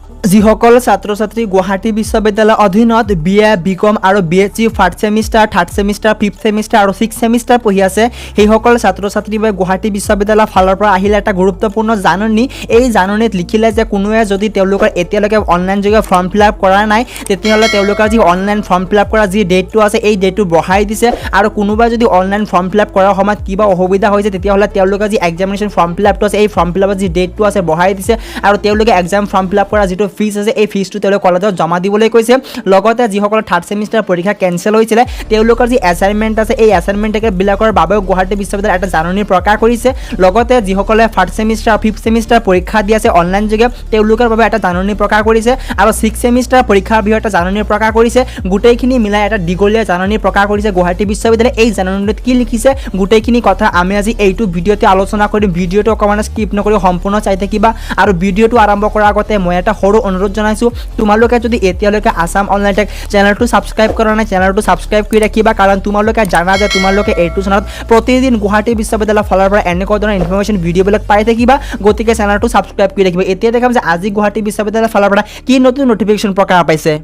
যিসকল ছাত্ৰ ছাত্ৰী গুৱাহাটী বিশ্ববিদ্যালয়ৰ অধীনত BA BCom আৰু BSc first semester third semester fifth semester আৰু ছিক্স সেমিষ্টাৰ পঢ়ি আছে সেইসকল ছাত্ৰ ছাত্ৰীৰ বাবে গুৱাহাটী বিশ্ববিদ্যালয়ৰ ফালৰ পৰা আহিলে এটা গুৰুত্বপূৰ্ণ জাননী। এই জাননীত লিখিলে যে কোনোৱে যদি তেওঁলোকৰ এতিয়ালৈকে অনলাইন যোগে ফৰ্ম ফিল আপ কৰা নাই তেতিয়াহ'লে তেওঁলোকৰ যি অনলাইন ফৰ্ম ফিল আপ কৰা যি ডেটটো আছে এই ডেটটো বঢ়াই দিছে আৰু কোনোবাই যদি অনলাইন ফৰ্ম ফিল আপ কৰাৰ সময়ত কিবা অসুবিধা হৈছে তেতিয়াহ'লে তেওঁলোকৰ যি এক্সামিনেশ্যন ফৰ্ম ফিল আপটো আছে এই ফৰ্ম ফিল আপৰ যি ডেটটো আছে বঢ়াই দিছে আৰু তেওঁলোকে এক্সাম ফৰ্ম ফিল আপ কৰা যিটো ফিজ আছে এই ফিজটো তেওঁলোকে কলেজত জমা দিবলৈ কৈছে। লগতে যিসকল থাৰ্ড সেমিষ্টাৰ পৰীক্ষা কেনচেল হৈছিলে তেওঁলোকৰ যি এছাইনমেণ্ট আছে এই এছাইনমেণ্টবিলাকৰ বাবেও গুৱাহাটী বিশ্ববিদ্যালয়ে এটা জাননী প্ৰকাশ কৰিছে। লগতে যিসকলে ফাৰ্ষ্ট সেমিষ্টাৰ ফিফথ সেমিষ্টাৰ পৰীক্ষা দি আছে অনলাইন যোগে তেওঁলোকৰ বাবে এটা জাননী প্ৰকাশ কৰিছে আৰু ছিক্স সেমিষ্টাৰ পৰীক্ষাৰ বিষয়ে এটা জাননী প্ৰকাশ কৰিছে। গোটেইখিনি মিলাই এটা দীঘলীয়া জাননী প্ৰকাশ কৰিছে গুৱাহাটী বিশ্ববিদ্যালয়ে। এই জাননীটোত কি লিখিছে গোটেইখিনি কথা আমি আজি এইটো ভিডিঅ'তে আলোচনা কৰিম। ভিডিঅ'টো অকণমান স্কিপ নকৰি সম্পূৰ্ণ চাই থাকিবা আৰু ভিডিঅ'টো আৰম্ভ কৰাৰ আগতে মই এটা সৰু অনুৰোধ জনাইছোঁ, তোমালোকে যদি এতিয়ালৈকে আসাম অনলাইন টেক চেনেলটো ছাবস্ক্ৰাইব কৰা নাই চেনেলটো ছাবস্ক্ৰাইব কৰি ৰাখিবা, কাৰণ তোমালোকে জানা যে তোমালোকে এইটো চেনেলত প্ৰতিদিন গুৱাহাটী বিশ্ববিদ্যালয়ৰ ফালৰ পৰা এনেকুৱা ধৰণৰ ইনফৰমেশ্যন ভিডিঅ'বিলাক পাই থাকিবা, গতিকে চেনেলটো ছাবস্ক্ৰাইব কৰি ৰাখিবা। এতিয়া দেখাম যে আজি গুৱাহাটী বিশ্ববিদ্যালয়ৰ ফালৰ পৰা কি নতুন নটিফিকেশ্যন প্ৰকাশ পাইছে।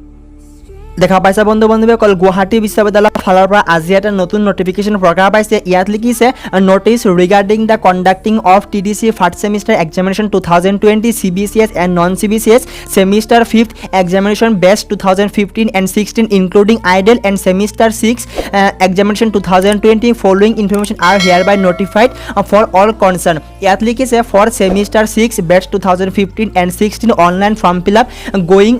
দেখা পাইছা বন্ধু বান্ধৱীসকল, গুৱাহাটী বিশ্ববিদ্যালয়ৰ ফালৰ পৰা আজি এটা নতুন নটিফিকেশ্যন প্ৰকাশ পাইছে। ইয়াত লিখিছে notice regarding the conducting of TDC first semester examination 2020 CBCS and non CBCS semester fifth examination batch 2015 and 16 including IDOL end semester six examination 2020 following information are hereby notified for all concern. ইয়াত লিখিছে for semester six batch 2015 and 16 online form fill up going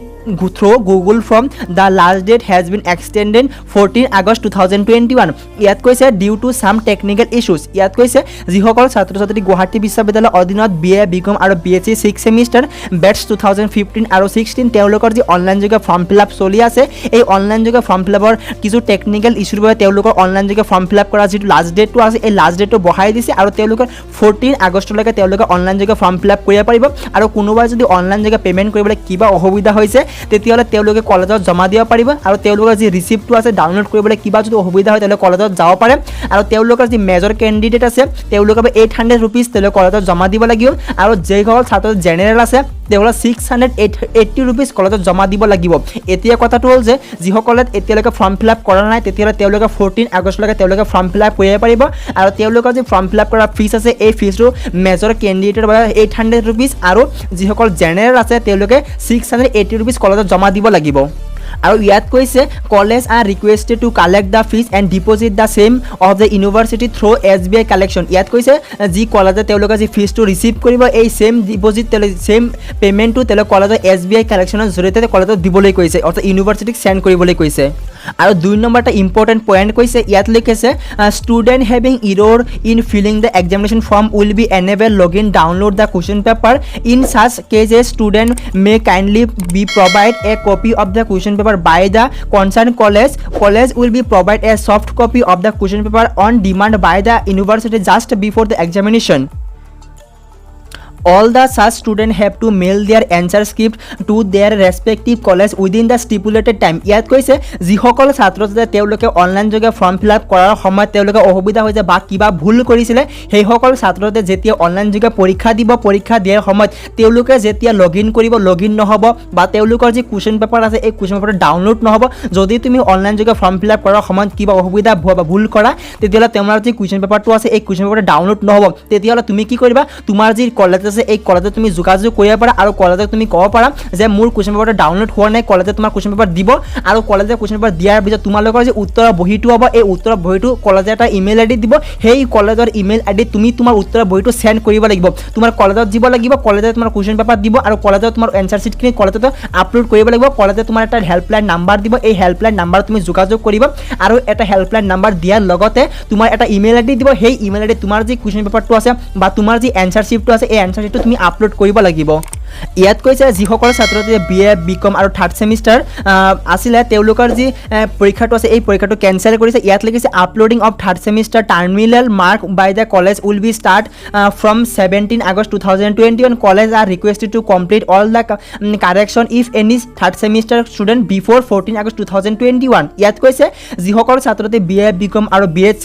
through Google Form. The last date has been extended 14 August 2021. ইয়াত কৈছে due to some technical issues. ইয়াত কৈছে যিসকল ছাত্ৰ ছাত্ৰী গুৱাহাটী বিশ্ববিদ্যালয়ৰ অধীনত BA BCom আৰু BSc ছিক্স সেমিষ্টাৰ বেচ 2015 আৰু 16 তেওঁলোকৰ যি অনলাইন যোগে ফৰ্ম ফিল আপ চলি আছে এই অনলাইন যোগে ফৰ্ম ফিল আপৰ কিছু টেকনিক্যাল ইস্যুৰ বাবে তেওঁলোকৰ অনলাইন যোগে ফৰ্ম ফিল আপ কৰা যিটো লাষ্ট ডেটটো আছে এই লাষ্ট ডেটটো বঢ়াই দিছে আৰু তেওঁলোকৰ 14 আগষ্টলৈকে তেওঁলোকে অনলাইন যোগে ফৰ্ম ফিল আপ কৰিব পাৰিব। আৰু কোনোবাই যদি অনলাইন যোগে পে'মেণ্ট কৰিবলৈ কিবা অসুবিধা হৈছে তেতিয়াহ'লে তেওঁলোকে কলেজত জমা দিব পাৰিব আৰু তেওঁলোকৰ যি ৰিচিপ্টটো আছে ডাউনলোড কৰিবলৈ কিবা যদি অসুবিধা হয় তেওঁলোকে কলেজত যাব পাৰে। আৰু তেওঁলোকৰ যি মেজৰ কেণ্ডিডেট আছে তেওঁলোকৰ 800 rupees তেওঁলোকে কলেজত জমা দিব লাগিব আৰু যিসকল ছাত্ৰ জেনেৰেল আছে তেওঁলোকে 680 rupees কলেজত জমা দিব লাগিব। এতিয়া কথাটো হ'ল যে যিসকলে এতিয়ালৈকে ফৰ্ম ফিল আপ কৰা নাই তেতিয়াহ'লে তেওঁলোকে 14 আগষ্টলৈকে তেওঁলোকে ফৰ্ম ফিল আপ কৰিব পাৰিব আৰু তেওঁলোকৰ যি ফৰ্ম ফিল আপ কৰা ফিজ আছে এই ফিজটো মেজৰ কেণ্ডিডেটৰ বাবে 800 rupees আৰু যিসকল জেনেৰেল আছে তেওঁলোকে 680 rupees কলেজত জমা দিব লাগিব। আৰু ইয়াত কৈছে college are requested to collect the fees and deposit the same of the university through SBI collection. ইয়াত কৈছে যি কলেজে তেওঁলোকে যি ফিজটো ৰিচিভ কৰিব এই চেম ডিপজিট চেম পে'মেণ্টটো তেওঁলোকে কলেজৰ SBI কালেকশ্যনৰ জৰিয়তে কলেজত দিবলৈ কৈছে, অৰ্থাৎ ইউনিভাৰ্চিটিক চেণ্ড কৰিবলৈ কৈছে। আৰু 2 নম্বৰ এটা ইম্পৰ্টেণ্ট পইণ্ট কৈছে, ইয়াত লিখিছে student having error in filling the examination form will be enable log in download the question paper in such cases student may kindly be provide a copy of the question paper by the concerned college will be provide a soft copy of the question paper on demand by the university just before the examination. All the such students have to mail their answer script to their respective college within the stipulated time. ইয়াত কৈছে যিসকল ছাত্ৰ ছাত্ৰীয়ে তেওঁলোকে online যোগে form fill up কৰাৰ সময়ত তেওঁলোকে অসুবিধা হৈছে বা কিবা ভুল কৰিছিলে সেইসকল ছাত্ৰ ছাত্ৰীয়ে যেতিয়া অনলাইন যোগে পৰীক্ষা দিব পৰীক্ষা দিয়াৰ সময়ত তেওঁলোকে যেতিয়া লগ ইন কৰিব লগ ইন নহ'ব বা তেওঁলোকৰ যি কুৱেশ্যন পেপাৰ আছে এই কুৱেশ্যন পেপাৰটো ডাউনলোড নহ'ব। যদি তুমি অনলাইন যোগে ফৰ্ম ফিল আপ কৰাৰ সময়ত কিবা অসুবিধা বা ভুল কৰা তেতিয়াহ'লে তোমাৰ যি কুৱেশ্যন পেপাৰটো আছে এই কুৱেশ্যন পেপাৰটো ডাউনলোড নহ'ব। তেতিয়াহ'লে তুমি কি কৰিবা তোমাৰ যি কলেজ এই কলেজত তুমি যোগাযোগ কৰিব পাৰা আৰু কলেজত তুমি ক'ব পাৰা যে মোৰ কুৱেশ্যন পেপাৰটো ডাউনলোড হোৱা নাই, কলেজে তোমাৰ কুৱেশ্যন পেপাৰ দিব আৰু কলেজে কুৱেশ্যন পেপাৰ দিয়াৰ পিছত তোমালোকৰ যে উত্তৰৰ বহীটো হ'ব এই উত্তৰৰ বহীটো কলেজে এটা ইমেইল আইডি দিব, সেই কলেজৰ ইমেইল আইডি তুমি তোমাৰ উত্তৰৰ বহীটো চেণ্ড কৰিব লাগিব, তোমাৰ কলেজত দিব লাগিব, কলেজে তোমাৰ কুৱেশ্যন পেপাৰ দিব আৰু কলেজত তোমাৰ এনচাৰ ছিটখিনি কলেজত আপলোড কৰিব লাগিব। কলেজে তোমাৰ এটা হেল্পলাইন নাম্বাৰ দিব, এই হেল্পলাইন নাম্বাৰ তুমি যোগাযোগ কৰিবা আৰু এটা হেল্পলাইন নাম্বাৰ দিয়াৰ লগতে তোমাৰ এটা ইমেইল আইডি দিব, সেই ইমেইল আইডি তোমাৰ যি কুৱেশ্যন পেপাৰটো আছে বা তোমাৰ যি এনচাৰ ছিটটো আছে এই এনচাৰ ছিটটো তুমি আপলোড কৰিব লাগিব। ইয়াত কৈছে যিসকল ছাত্ৰ ছাত্ৰীয়ে BA BCom আৰু থাৰ্ড সেমিষ্টাৰ আছিলে তেওঁলোকৰ যি পৰীক্ষাটো আছে এই পৰীক্ষাটো কেনচেল কৰিছে। ইয়াত লিখিছে uploading of third semester terminal mark by the college will be start from 17 August 2021. College are requested to complete all the correction if any third semester student before 14 August 2021. ইয়াত কৈছে যিসকল ছাত্ৰ ছাত্ৰী BA BCom আৰু BSc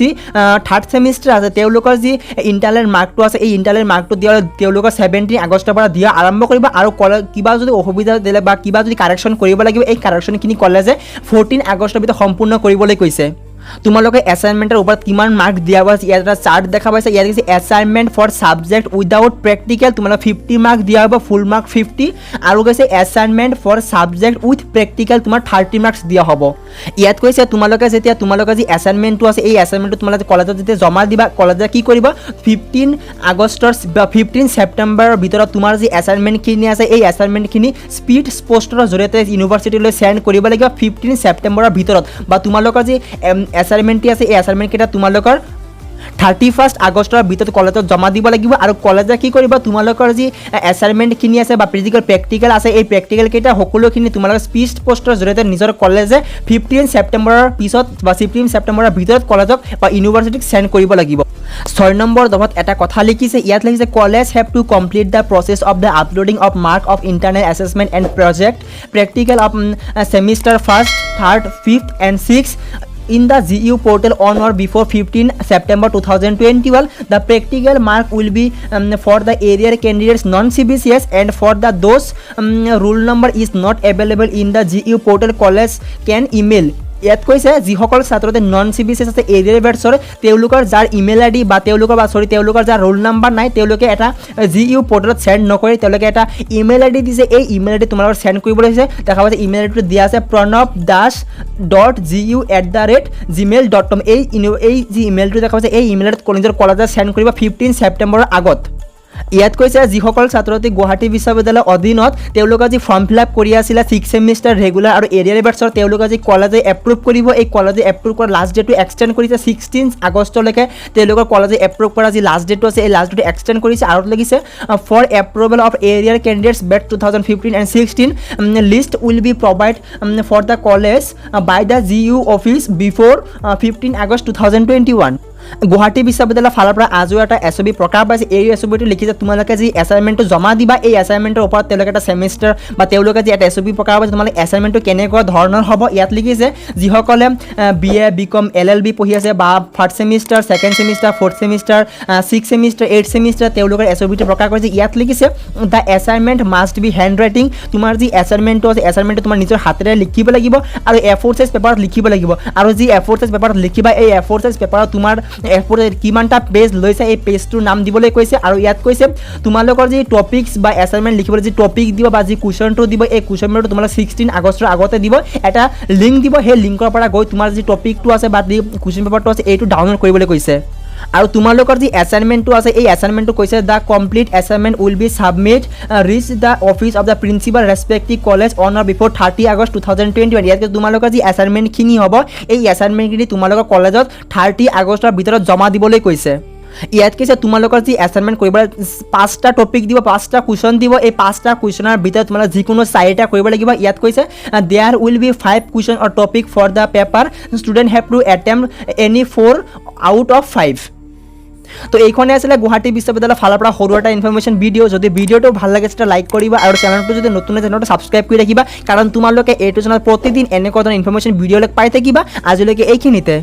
third semester আছে তেওঁলোকৰ যি internal মাৰ্কটো আছে এই ইণ্টাৰনেল মাৰ্কটো দিয়া তেওঁলোকৰ 17 আগষ্টৰ পৰা দিয়া আৰম্ভ কৰিব কৰিবা আৰু কিবা যদি অসুবিধা দিলে বা কিবা যদি কাৰেকশ্যন কৰিব লাগিব এই কাৰেকশ্যনখিনি কলেজে 14 আগষ্টৰ ভিতৰত সম্পূৰ্ণ কৰিবলৈ কৈছে তোমালোকে এছাইনমেণ্টৰ ওপৰত কিমান মাৰ্ক দিয়া হ'ব ইয়াত এটা চাৰ্ট দেখা পাইছে ইয়াত কৈছে assignment for subject without practical তোমালোকে 50 মাৰ্ক দিয়া হ'ব ফুল মাৰ্ক 50 আৰু কৈছে assignment for subject with practical তোমাৰ 30 মাৰ্কছ দিয়া হ'ব ইয়াত কৈছে তোমালোকে যেতিয়া তোমালোকৰ যি এছাইনমেণ্টটো আছে এই এছাইনমেণ্টটো তোমালোকে কলেজত যেতিয়া জমা দিবা কলেজে কি কৰিব 15 আগষ্টৰ বা 15 ছেপ্টেম্বৰৰ ভিতৰত তোমাৰ যি এছাইনমেণ্টখিনি আছে এই এছাইনমেণ্টখিনি স্পীড পোষ্টৰ জৰিয়তে ইউনিভাৰ্চিটিলৈ সেন্ড কৰিব লাগিব 15 ছেপ্টেম্বৰৰ ভিতৰত বা তোমালোকৰ যি এছাইনমেণ্ট আছে এই এছাইনমেণ্টকেইটা তোমালোকৰ 31 আগষ্টৰ ভিতৰত কলেজত জমা দিব লাগিব আৰু কলেজে কি কৰিব তোমালোকৰ যি এছাইনমেণ্টখিনি আছে বা ফিজিকেল প্ৰেক্টিকেল আছে এই প্ৰেক্টিকেল কেইটা সকলোখিনি তোমালোকৰ স্পীড পোষ্টৰ জৰিয়তে নিজৰ কলেজে 15 ছেপ্টেম্বৰৰ পিছত বা 15 ছেপ্টেম্বৰৰ ভিতৰত কলেজক বা ইউনিভাৰ্চিটিক সেন্ড কৰিব লাগিব 6 নম্বৰ দফাত এটা কথা লিখিছে ইয়াত লিখিছে college have to complete the process of the uploading off mark of internal assessment and project practical of semester 1st 3rd 5th and 6th in the GU portal on or before 15 September 2021. The practical mark will be for the area candidates non-CBCS and for the those rule number is not available in the GU portal college can email. ইয়াত কৈছে যিসকল ছাত্ৰতে non CBCS আছে এৰিয়াৰ বেটছৰ তেওঁলোকৰ যাৰ email ID বা তেওঁলোকৰ যাৰ ৰোল নাম্বাৰ নাই তেওঁলোকে এটা GU পৰ্টেলত সেন্ড নকৰি তেওঁলোকে এটা ইমেইল আইডি দিছে এই ইমেইল আইডি তোমালোকৰ সেন্ড কৰিবলৈ হৈছে দেখা পাইছে ইমেইল আইডিটো দিয়া আছে pranavdas.gu@gmail.com এই যি ইমেইলটো দেখা পাইছে এই ইমেইল আইডিত নিজৰ কলেজত সেন্ড কৰিব 15 ছেপ্টেম্বৰৰ আগত ইয়াত কৈছে যিসকল ছাত্ৰছাত্ৰী গুৱাহাটী বিশ্ববিদ্যালয়ৰ অধীনত তেওঁলোকে যি ফৰ্ম ফিল আপ কৰি আছিলে 6 ছেমিষ্টাৰ ৰেগুলাৰ আৰু এৰিয়াৰ বেটছৰ তেওঁলোকে যি কলেজে এপ্ৰুভ কৰিব এই কলেজে এপ্ৰুভ কৰা লাষ্ট ডেটটো এক্সটেণ্ড কৰিছে 16 আগষ্টলৈকে তেওঁলোকৰ কলেজে এপ্ৰুভ কৰা যি লাষ্ট ডেটটো আছে এই লাষ্ট ডেটটো এক্সটেণ্ড কৰিছে আৰু লিখিছে for approval of arrear candidates batch 2015 and 16 list will be provide for the college by the GU office before 15 August 2021 Guwahati বিশ্ববিদ্যালয়ৰ ফালৰ পৰা আজিও এটা এছঅবি প্ৰকাশ পাইছে এই এছঅবিটো লিখিছে তোমালোকে যি এছাইনমেণ্টটো জমা দিবা এই এছাইনমেণ্টৰ ওপৰত তেওঁলোকে এটা ছেমিষ্টাৰ বা তেওঁলোকে যি এটা এছঅবি প্ৰকাশ পাইছে তোমালোকে এছাইনমেণ্টটো কেনেকুৱা ধৰণৰ হ'ব ইয়াত লিখিছে যিসকলে BA BCom LLB পঢ়ি আছে বা 1st semester 2nd semester 4th semester 6th semester 8th semester তেওঁলোকৰ এছঅবিটো প্ৰকাশ কৰিছে ইয়াত লিখিছে the assignment must B hand writing তোমাৰ যি এছাইনমেণ্টটো আছে এছাইনমেণ্টটো তোমাৰ নিজৰ হাতেৰে লিখিব লাগিব আৰু A4 সাইজ পেপাৰত লিখিব লাগিব আৰু যি A4 সাইজ পেপাৰত লিখিবা এই A4 সাইজ পেপাৰত তোমাৰ A4 কিমানটা পেজ লৈছে এই পেজটোৰ নাম দিবলৈ কৈছে আৰু ইয়াত কৈছে তোমালোকৰ যি টপিকস বা এছাইনমেণ্ট লিখিবলৈ যি টপিক দিব বা যি কুৱেশ্যনটো দিব এই কুৱেশ্যনটো তোমালোক 16 আগষ্টৰ আগতে দিব এটা লিংক দিব সেই লিংকৰ পৰা গৈ তোমাৰ যি টপিকটো আছে বা যি কুৱেশ্যন পেপাৰটো আছে এইটো ডাউনলোড কৰিবলৈ কৈছে আৰু তোমালোকৰ যি এছাইনমেণ্টটো আছে এই এছাইনমেণ্টটো কৈছে the complete assignment will be submit reach the office of the principal respective college on or before 30 August 2021 ইয়াত তোমালোকৰ যি এছাইনমেণ্টখিনি হ'ব এই এছাইনমেণ্টখিনি তোমালোকৰ কলেজত 30 আগষ্টৰ ভিতৰত জমা দিবলৈ কৈছে ইয়াত কৈছে তোমালোকৰ যি এছাইনমেণ্ট কৰিবলৈ 5টা টপিক দিব 5টা কুৱেশ্যন দিব এই 5টা কুৱেশ্যনৰ ভিতৰত তোমালোকে যিকোনো 4টা কৰিব লাগিব ইয়াত কৈছে there will be 5 question or topic for the paper student have to attempt any 4 out of 5 তো এইখনে আছিলে গুৱাহাটী বিশ্ববিদ্যালয়ৰ ফালৰ পৰা সৰু এটা ইনফৰমেশ্যন ভিডিঅ' যদি ভিডিঅ'টো ভাল লাগে তেতিয়া লাইক কৰিবা আৰু চেনেলটো যদি নতুন চেনেলটো ছাবস্ক্ৰাইব কৰি ৰাখিবা কাৰণ তোমালোকে এইটো চেনেলত প্ৰতিদিন এনেকুৱা ধৰণৰ ইনফৰমেশ্যন ভিডিঅ'লৈ পাই থাকিবা আজিলৈকে এইখিনিতে